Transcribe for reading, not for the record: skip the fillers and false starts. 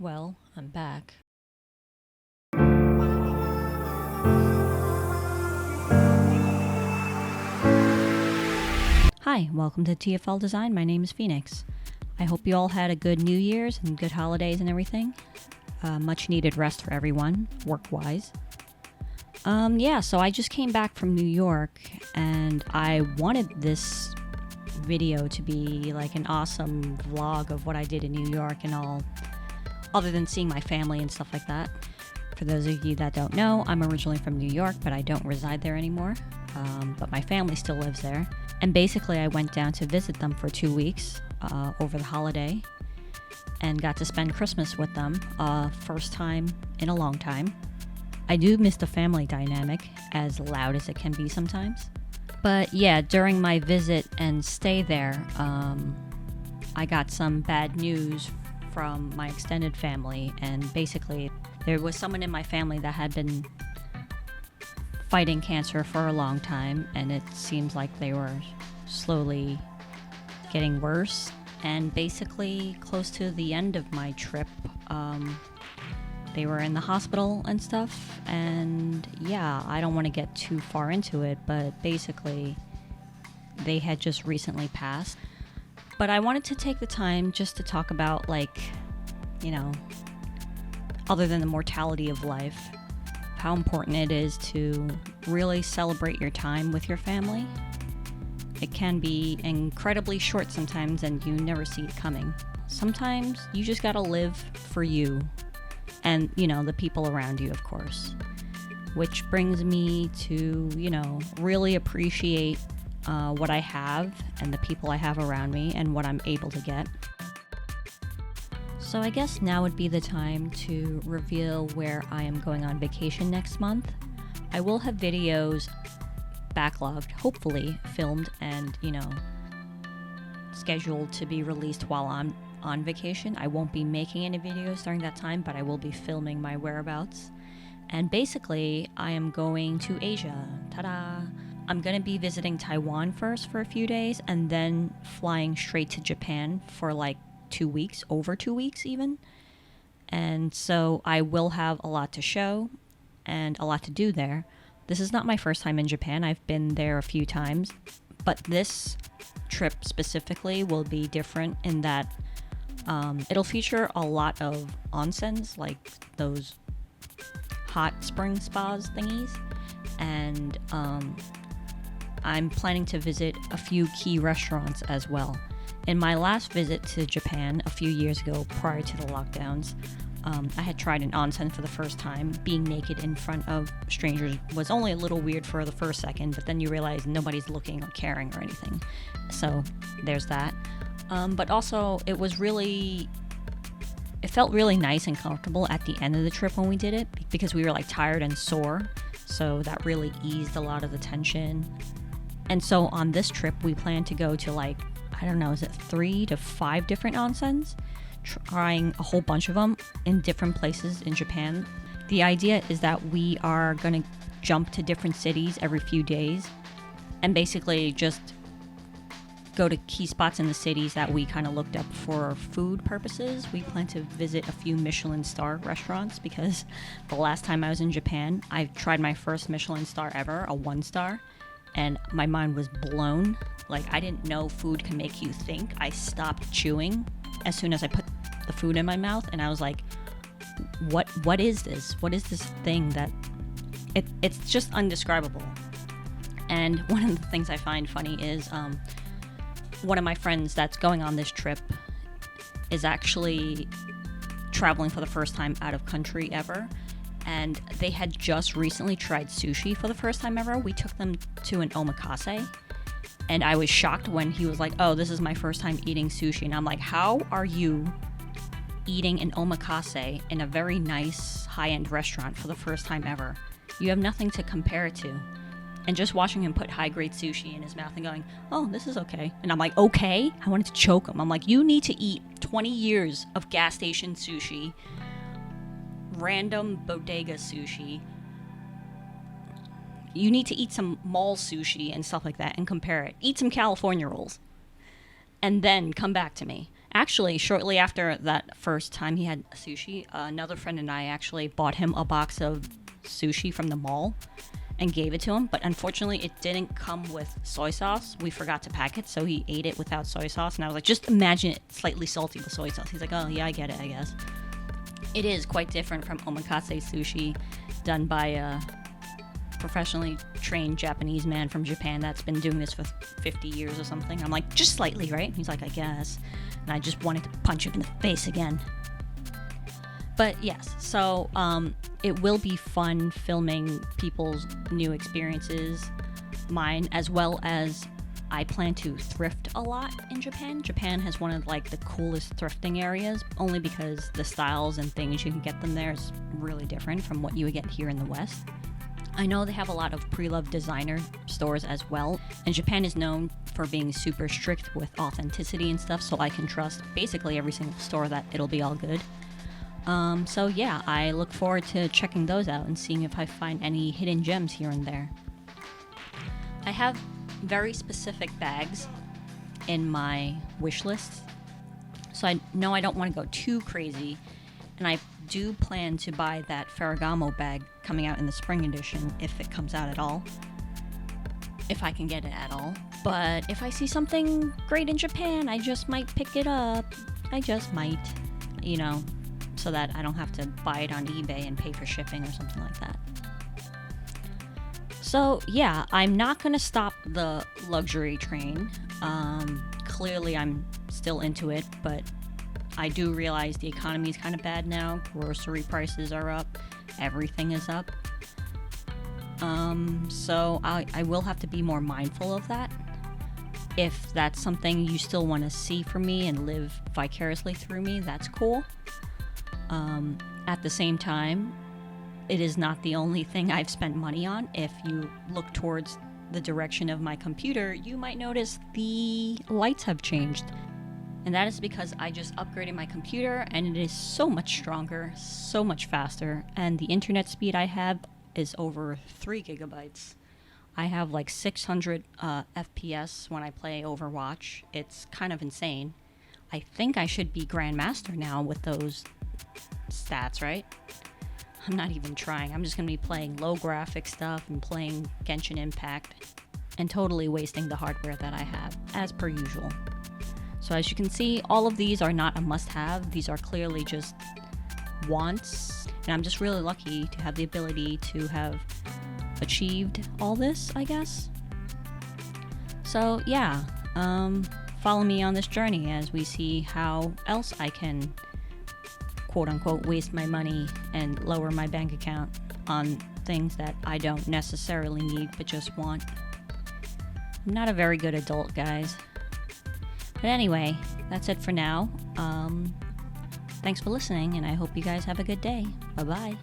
Well, I'm back. Hi, welcome to TFL Design. My name is Phoenix. I hope you all had a good New Year's and good holidays and everything. Much needed rest for everyone, work-wise. So I just came back from New York and I wanted this video to be like an awesome vlog of what I did in New York and all, other than seeing my family and stuff like that. For those of you that don't know, I'm originally from New York, but I don't reside there anymore. But my family still lives there. And basically I went down to visit them for 2 weeks over the holiday and got to spend Christmas with them, first time in a long time. I do miss the family dynamic, as loud as it can be sometimes. But yeah, during my visit and stay there, I got some bad news from my extended family, and basically there was someone in my family that had been fighting cancer for a long time, and it seems like they were slowly getting worse. And basically close to the end of my trip, they were in the hospital and stuff, and yeah, I don't want to get too far into it, but basically they had just recently passed. But I wanted to take the time just to talk about, like, you know, other than the mortality of life, how important it is to really celebrate your time with your family. It can be incredibly short sometimes and you never see it coming. Sometimes you just gotta live for you and, you know, the people around you, of course. Which brings me to, you know, really appreciate what I have and the people I have around me and what I'm able to get. So I guess now would be the time to reveal where I am going on vacation next month. I will have videos backlogged, hopefully filmed and, you know, scheduled to be released while I'm on vacation. I won't be making any videos during that time, but I will be filming my whereabouts. And basically, I am going to Asia. Ta-da! I'm going to be visiting Taiwan first for a few days and then flying straight to Japan for like 2 weeks, over 2 weeks even. And so I will have a lot to show and a lot to do there. This is not my first time in Japan. I've been there a few times, but this trip specifically will be different in that it'll feature a lot of onsens, like those hot spring spas thingies, and I'm planning to visit a few key restaurants as well. In my last visit to Japan a few years ago, prior to the lockdowns, I had tried an onsen for the first time. Being naked in front of strangers was only a little weird for the first second, but then you realize nobody's looking or caring or anything. So there's that. But also, it felt really nice and comfortable at the end of the trip when we did it, because we were like tired and sore. So that really eased a lot of the tension. And so on this trip, we plan to go to, like, I don't know, is it 3 to 5 different onsens? Trying a whole bunch of them in different places in Japan. The idea is that we are going to jump to different cities every few days and basically just go to key spots in the cities that we kind of looked up for food purposes. We plan to visit a few Michelin star restaurants because the last time I was in Japan, I tried my first Michelin star ever, a 1-star, and my mind was blown. Like, I didn't know food can make you think. I stopped chewing as soon as I put the food in my mouth, and I was like, what is this? What is this thing that it's just indescribable. And one of the things I find funny is one of my friends that's going on this trip is actually traveling for the first time out of country ever, and they had just recently tried sushi for the first time ever. We took them to an omakase, and I was shocked when he was like, oh, this is my first time eating sushi. And I'm like, how are you eating an omakase in a very nice high-end restaurant for the first time ever? You have nothing to compare it to. And just watching him put high-grade sushi in his mouth and going, oh, this is okay. And I'm like, okay? I wanted to choke him. I'm like, you need to eat 20 years of gas station sushi, random bodega sushi. You need to eat some mall sushi and stuff like that and compare it. Eat some California rolls. And then come back to me. Actually, shortly after that first time he had sushi, another friend and I actually bought him a box of sushi from the mall and gave it to him. But unfortunately, it didn't come with soy sauce. We forgot to pack it, so he ate it without soy sauce. And I was like, just imagine it slightly salty with soy sauce. He's like, oh, yeah, I get it, I guess. It is quite different from omakase sushi done by a professionally trained Japanese man from Japan that's been doing this for 50 years or something. I'm like, just slightly, right? He's like, I guess. And I just wanted to punch him in the face again. But yes, so it will be fun filming people's new experiences, mine, as well as I plan to thrift a lot in Japan. Japan has one of like the coolest thrifting areas, only because the styles and things you can get them there is really different from what you would get here in the West. I know they have a lot of pre-loved designer stores as well, and Japan is known for being super strict with authenticity and stuff, so I can trust basically every single store that it'll be all good. So yeah, I look forward to checking those out and seeing if I find any hidden gems here and there. I have very specific bags in my wish list, so I know I don't want to go too crazy, and I do plan to buy that Ferragamo bag coming out in the spring edition if it comes out at all, if I can get it at all. But if I see something great in Japan, I just might pick it up. I just might, you know, so that I don't have to buy it on eBay and pay for shipping or something like that. So yeah, I'm not gonna stop the luxury train. Clearly I'm still into it, but I do realize the economy is kind of bad now. Grocery prices are up. Everything is up. So I will have to be more mindful of that. If that's something you still want to see from me and live vicariously through me, that's cool. At the same time, it is not the only thing I've spent money on. If you look towards the direction of my computer, you might notice the lights have changed. And that is because I just upgraded my computer and it is so much stronger, so much faster, and the internet speed I have is over 3 gigabytes. I have like 600 FPS when I play Overwatch. It's kind of insane. I think I should be Grandmaster now with those stats, right? I'm not even trying. I'm just going to be playing low graphic stuff and playing Genshin Impact and totally wasting the hardware that I have, as per usual. So as you can see, all of these are not a must-have. These are clearly just wants. And I'm just really lucky to have the ability to have achieved all this, I guess. So yeah, follow me on this journey as we see how else I can quote-unquote waste my money and lower my bank account on things that I don't necessarily need but just want. I'm not a very good adult, guys. But anyway, that's it for now. Thanks for listening, and I hope you guys have a good day. Bye-bye.